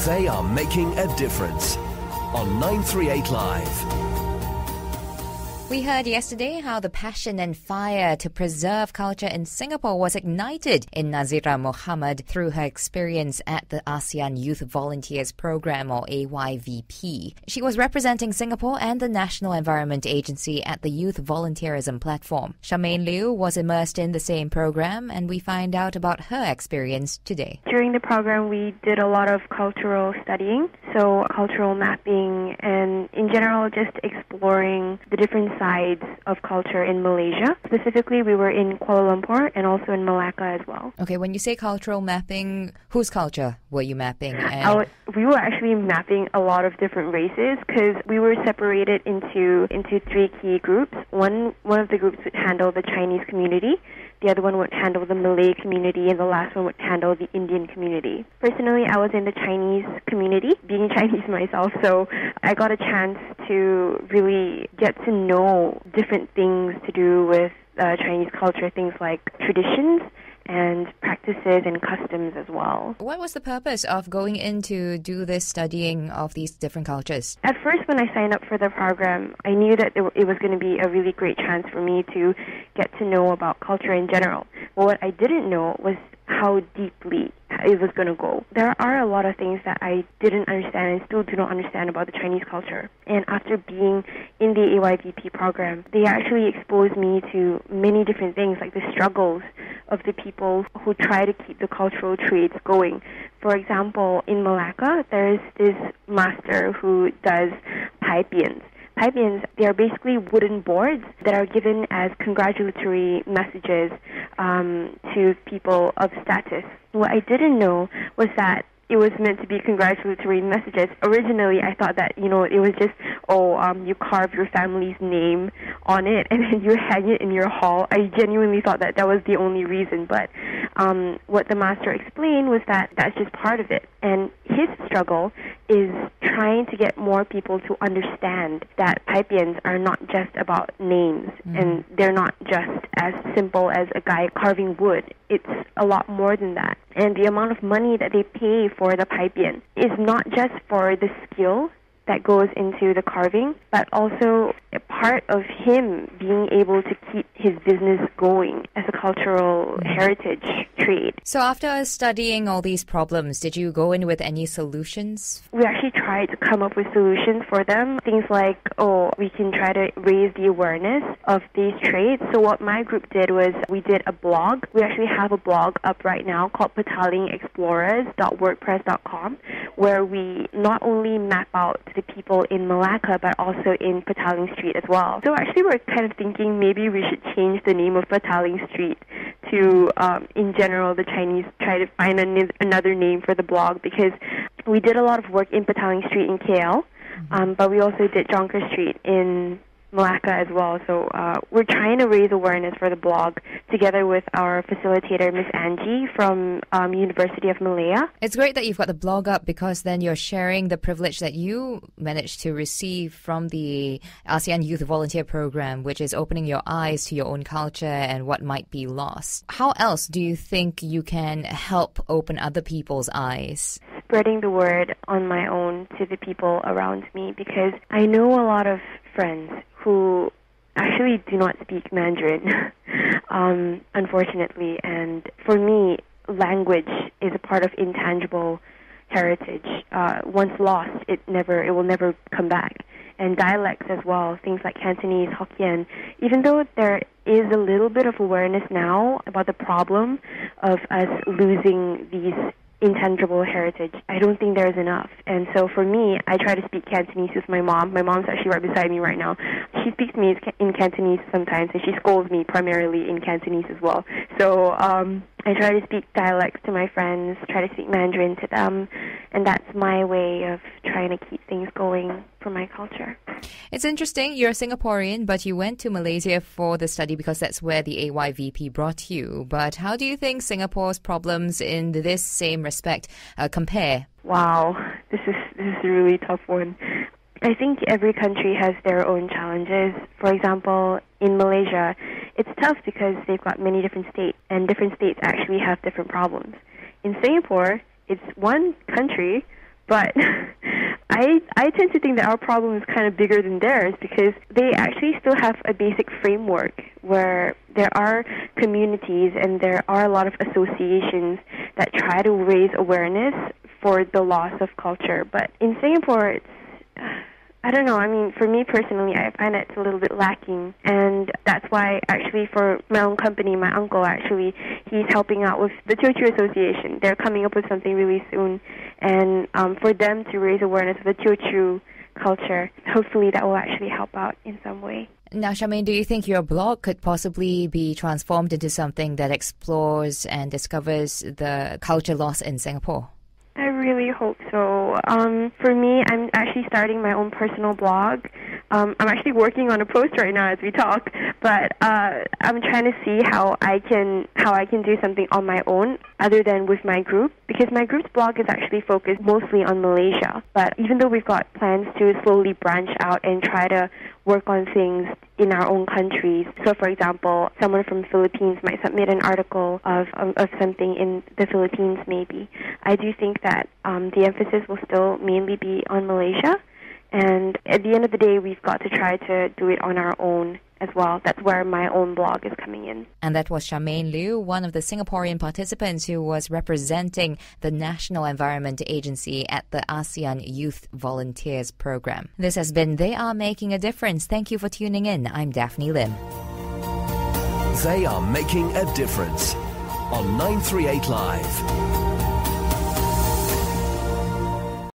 They are making a difference on 938 Live. We heard yesterday how the passion and fire to preserve culture in Singapore was ignited in Nazeera Mohamed through her experience at the ASEAN Youth Volunteers Program, or AYVP. She was representing Singapore and the National Environment Agency at the Youth Volunteerism platform. Charmaine Liew was immersed in the same program, and we find out about her experience today. During the program, we did a lot of cultural studying, so cultural mapping, and in general just exploring the different sides of culture in Malaysia. Specifically, we were in Kuala Lumpur and also in Malacca as well. Okay, when you say cultural mapping, whose culture were you mapping? We were actually mapping a lot of different races because we were separated into three key groups. One of the groups would handle the Chinese community, the other one would handle the Malay community, and the last one would handle the Indian community. Personally, I was in the Chinese community, being Chinese myself, so I got a chance to really get to know different things to do with Chinese culture, things like traditions and practices and customs as well. What was the purpose of going in to do this studying of these different cultures? At first, when I signed up for the program, I knew that it was going to be a really great chance for me to get to know about culture in general. But what I didn't know was how deeply it was going to go. There are a lot of things that I didn't understand and still do not understand about the Chinese culture. And after being in the AYVP program, they actually exposed me to many different things, like the struggles of the people who try to keep the cultural trades going. For example, in Malacca, there is this master who does paipians. Paipians, they are basically wooden boards that are given as congratulatory messages to people of status. What I didn't know was that it was meant to be congratulatory messages. Originally, I thought that, it was just, you carve your family's name on it and then you hang it in your hall. I genuinely thought that was the only reason, but what the master explained was that that's just part of it. And his struggle is trying to get more people to understand that paipians are not just about names, and they're not just as simple as a guy carving wood. It's a lot more than that. And the amount of money that they pay for the paipian is not just for the skill that goes into the carving, but also a part of him being able to keep his business going as a cultural heritage trade. So after studying all these problems, did you go in with any solutions? We actually tried to come up with solutions for them. Things like, we can try to raise the awareness of these trades. So what my group did was we did a blog. We actually have a blog up right now called patalingexplorers.wordpress.com, where we not only map out the people in Malacca, but also in Petaling Street as well. So actually we're kind of thinking maybe we should change the name of Petaling Street to, in general, the Chinese try to find another name for the blog, because we did a lot of work in Petaling Street in KL, but we also did Jonker Street in Malacca as well. So we're trying to raise awareness for the blog together with our facilitator, Miss Angie from University of Malaya. It's great that you've got the blog up, because then you're sharing the privilege that you managed to receive from the ASEAN Youth Volunteer Program, which is opening your eyes to your own culture and what might be lost. How else do you think you can help open other people's eyes? Spreading the word on my own to the people around me, because I know a lot of friends who actually do not speak Mandarin, unfortunately. And for me, language is a part of intangible heritage. Once lost, it will never come back. And dialects as well, things like Cantonese, Hokkien. Even though there is a little bit of awareness now about the problem of us losing these intangible heritage, I don't think there's enough. And so for me, I try to speak Cantonese with my mom. My mom's actually right beside me right now. She speaks to me in Cantonese sometimes, and she scolds me primarily in Cantonese as well. So I try to speak dialects to my friends, try to speak Mandarin to them, and that's my way of trying to keep things going for my culture. It's interesting. You're a Singaporean, but you went to Malaysia for the study because that's where the AYVP brought you. But how do you think Singapore's problems in this same respect compare? Wow, this is a really tough one. I think every country has their own challenges. For example, in Malaysia, it's tough because they've got many different states, and different states actually have different problems. In Singapore, it's one country, But I tend to think that our problem is kind of bigger than theirs, because they actually still have a basic framework where there are communities and there are a lot of associations that try to raise awareness for the loss of culture. But in Singapore, it's, I don't know, I mean, for me personally, I find that it's a little bit lacking. And that's why, actually, for my own company, my uncle, actually, he's helping out with the Teochew Association. They're coming up with something really soon. And for them to raise awareness of the Teochew culture, hopefully that will actually help out in some way. Now, Charmaine, do you think your blog could possibly be transformed into something that explores and discovers the culture loss in Singapore? I really hope so. For me, I'm actually starting my own personal blog. I'm actually working on a post right now as we talk, but I'm trying to see how I can do something on my own other than with my group, because my group's blog is actually focused mostly on Malaysia. But even though we've got plans to slowly branch out and try to work on things in our own countries. So, for example, someone from the Philippines might submit an article of something in the Philippines, maybe. I do think that the emphasis will still mainly be on Malaysia. And at the end of the day, we've got to try to do it on our own as well. That's where my own blog is coming in. And that was Charmaine Liew, one of the Singaporean participants who was representing the National Environment Agency at the ASEAN Youth Volunteers Program. This has been They Are Making a Difference. Thank you for tuning in. I'm Daphne Lim. They Are Making a Difference on 938 Live.